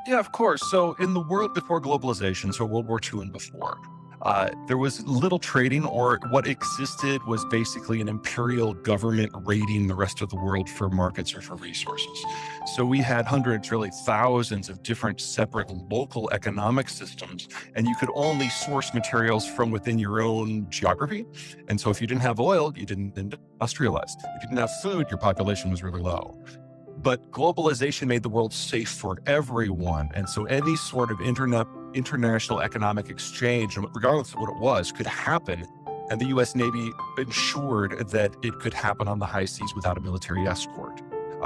Yeah, of course. So in the world before globalization, so World War II and before, there was little trading, or what existed was basically an imperial government raiding the rest of the world for markets or for resources. So we had hundreds, really thousands of different separate local economic systems, and you could only source materials from within your own geography. And so if you didn't have oil, you didn't industrialize. If you didn't have food, your population was really low. But globalization made the world safe for everyone. And so any sort of international economic exchange, regardless of what it was, could happen. And the US Navy ensured that it could happen on the high seas without a military escort.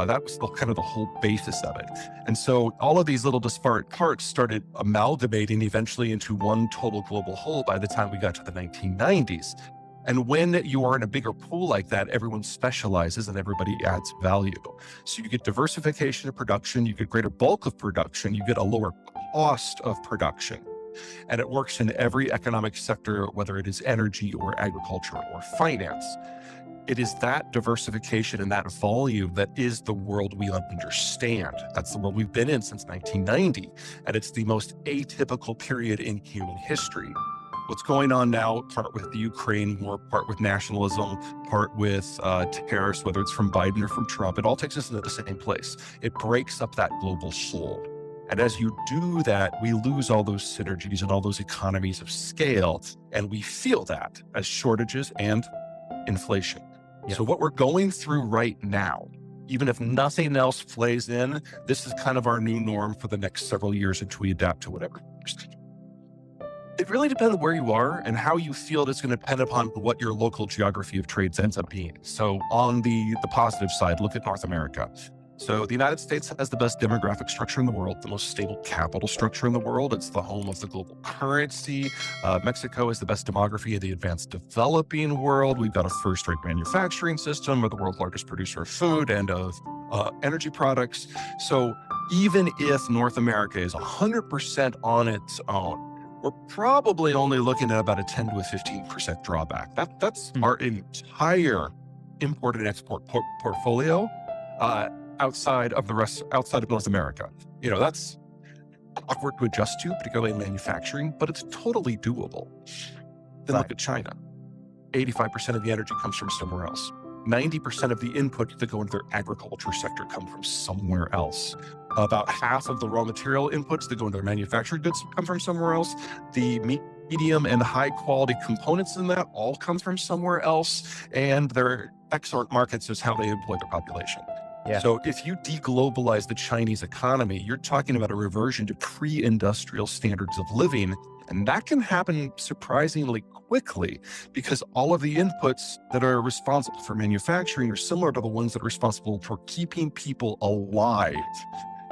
That was kind of the whole basis of it. And so all of these little disparate parts started amalgamating eventually into one total global whole by the time we got to the 1990s. And when you are in a bigger pool like that, everyone specializes and everybody adds value. So you get diversification of production, you get greater bulk of production, you get a lower cost of production. And it works in every economic sector, whether it is energy or agriculture or finance. It is that diversification and that volume that is the world we understand. That's the world we've been in since 1990. And it's the most atypical period in human history. What's going on now, part with the Ukraine war, part with nationalism, part with tariffs, whether it's from Biden or from Trump, it all takes us into the same place. It breaks up that global whole. And as you do that, we lose all those synergies and all those economies of scale. And we feel that as shortages and inflation. Yeah. So what we're going through right now, even if nothing else plays in, this is kind of our new norm for the next several years until we adapt to whatever. It really depends on where you are, and how you feel it's going to depend upon what your local geography of trades ends up being. So on the positive side, look at North America. So the United States has the best demographic structure in the world, the most stable capital structure in the world. It's the home of the global currency. Mexico has the best demography of the advanced developing world. We've got a first-rate manufacturing system. We're the world's largest producer of food and of energy products. So even if North America is 100% on its own, we're probably only looking at about a 10 to a 15% drawback. That's our entire import and export portfolio outside of North America. That's awkward to adjust to, particularly in manufacturing, but it's totally doable. Then look at China. 85% of the energy comes from somewhere else. 90% of the inputs that go into their agriculture sector come from somewhere else. About half of the raw material inputs that go into their manufactured goods come from somewhere else. The medium and high quality components in that all come from somewhere else. And their export markets is how they employ their population. Yeah. So if you deglobalize the Chinese economy, you're talking about a reversion to pre-industrial standards of living. And that can happen surprisingly quickly, because all of the inputs that are responsible for manufacturing are similar to the ones that are responsible for keeping people alive.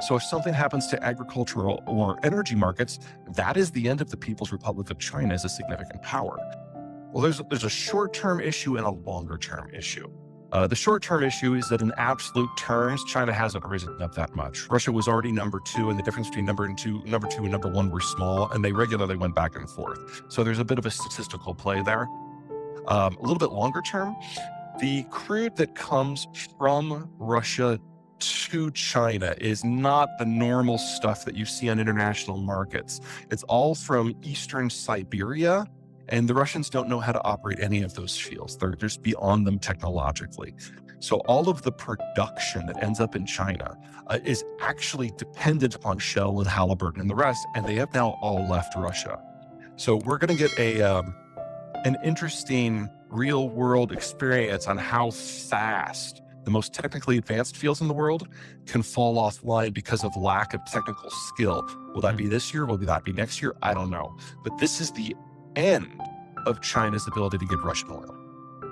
So if something happens to agricultural or energy markets, that is the end of the People's Republic of China as a significant power. Well, there's a short-term issue and a longer-term issue. The short-term issue is that in absolute terms, China hasn't risen up that much. Russia was already number two, and the difference between number two and number one were small, and they regularly went back and forth. So there's a bit of a statistical play there. A little bit longer term, the crude that comes from Russia to China is not the normal stuff that you see on international markets. It's all from Eastern Siberia. And the Russians don't know how to operate any of those fields. They're just beyond them technologically. So all of the production that ends up in China is actually dependent upon Shell and Halliburton and the rest, and they have now all left Russia. So we're going to get an interesting real-world experience on how fast the most technically advanced fields in the world can fall offline because of lack of technical skill. Will that be this year? Will that be next year? I don't know. But this is the end of China's ability to get Russian oil,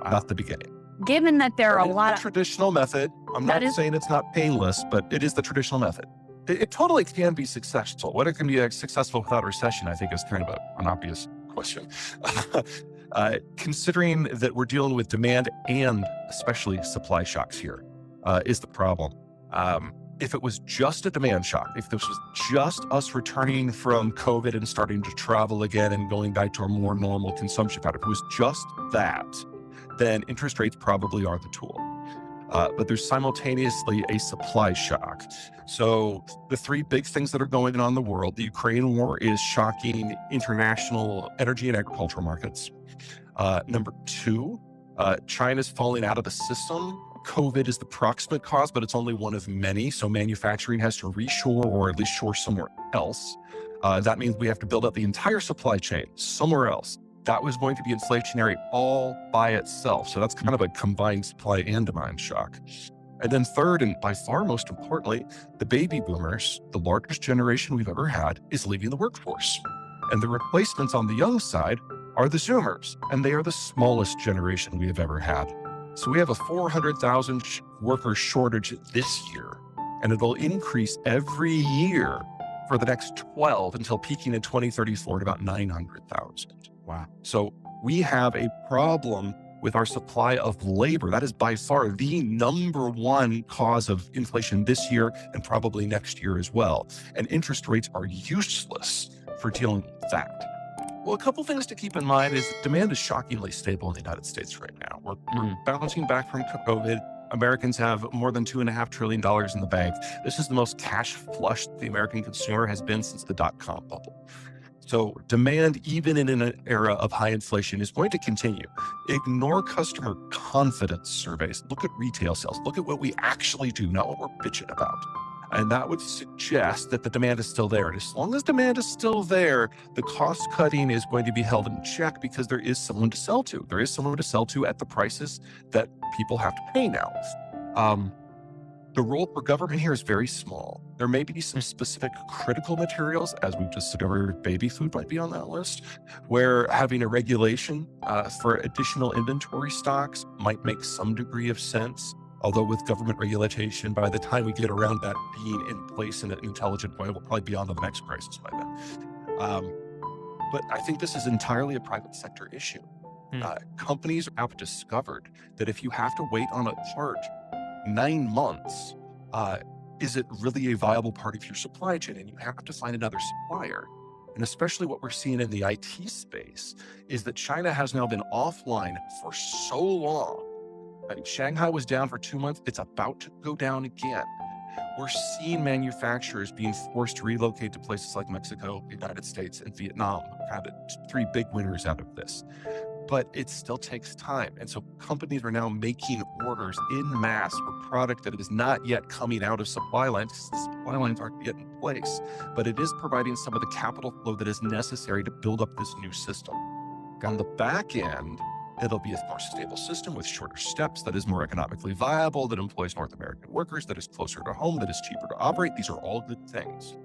not the beginning. Given that there are a lot of traditional method, I'm not saying it's not painless, but it is the traditional method. It totally can be successful. Whether it can be successful without recession, I think is kind of an obvious question. Considering that we're dealing with demand and especially supply shocks here, is the problem. If it was just a demand shock, if this was just us returning from COVID and starting to travel again and going back to a more normal consumption pattern, if it was just that, then interest rates probably are the tool. but there's simultaneously a supply shock. So the three big things that are going on in the world, the Ukraine war is shocking international energy and agricultural markets. Number two, China's falling out of the system. COVID is the proximate cause, but it's only one of many. So manufacturing has to reshore or at least shore somewhere else. That means we have to build up the entire supply chain somewhere else. That was going to be inflationary all by itself. So that's kind of a combined supply and demand shock. And then third, and by far most importantly, the baby boomers, the largest generation we've ever had, is leaving the workforce. And the replacements on the young side are the Zoomers, and they are the smallest generation we have ever had. So we have a 400,000 worker shortage this year, and it'll increase every year for the next 12 until peaking in 2034 at about 900,000. Wow. So we have a problem with our supply of labor. That is by far the number one cause of inflation this year and probably next year as well. And interest rates are useless for dealing with that. Well, a couple things to keep in mind is demand is shockingly stable in the United States right now. We're bouncing back from COVID. Americans have more than $2.5 trillion in the bank. This is the most cash flush the American consumer has been since the dot-com bubble. So demand, even in an era of high inflation, is going to continue. Ignore customer confidence surveys. Look at retail sales. Look at what we actually do, not what we're bitching about. And that would suggest that the demand is still there. And as long as demand is still there, the cost cutting is going to be held in check because there is someone to sell to. There is someone to sell to at the prices that people have to pay now. The role for government here is very small. There may be some specific critical materials, as we've just discovered, baby food might be on that list, where having a regulation for additional inventory stocks might make some degree of sense. Although with government regulation, by the time we get around that being in place in an intelligent way, we'll probably be on to the next crisis by then. But I think this is entirely a private sector issue. Companies have discovered that if you have to wait on a part 9 months, is it really a viable part of your supply chain? And you have to find another supplier. And especially what we're seeing in the IT space is that China has now been offline for so long. I mean, Shanghai was down for 2 months. It's about to go down again. We're seeing manufacturers being forced to relocate to places like Mexico, the United States, and Vietnam, kind of three big winners out of this. But it still takes time. And so companies are now making orders in mass for product that is not yet coming out of supply lines. The supply lines aren't yet in place, but it is providing some of the capital flow that is necessary to build up this new system. On the back end, it'll be a more stable system with shorter steps that is more economically viable, that employs North American workers, that is closer to home, that is cheaper to operate. These are all good things.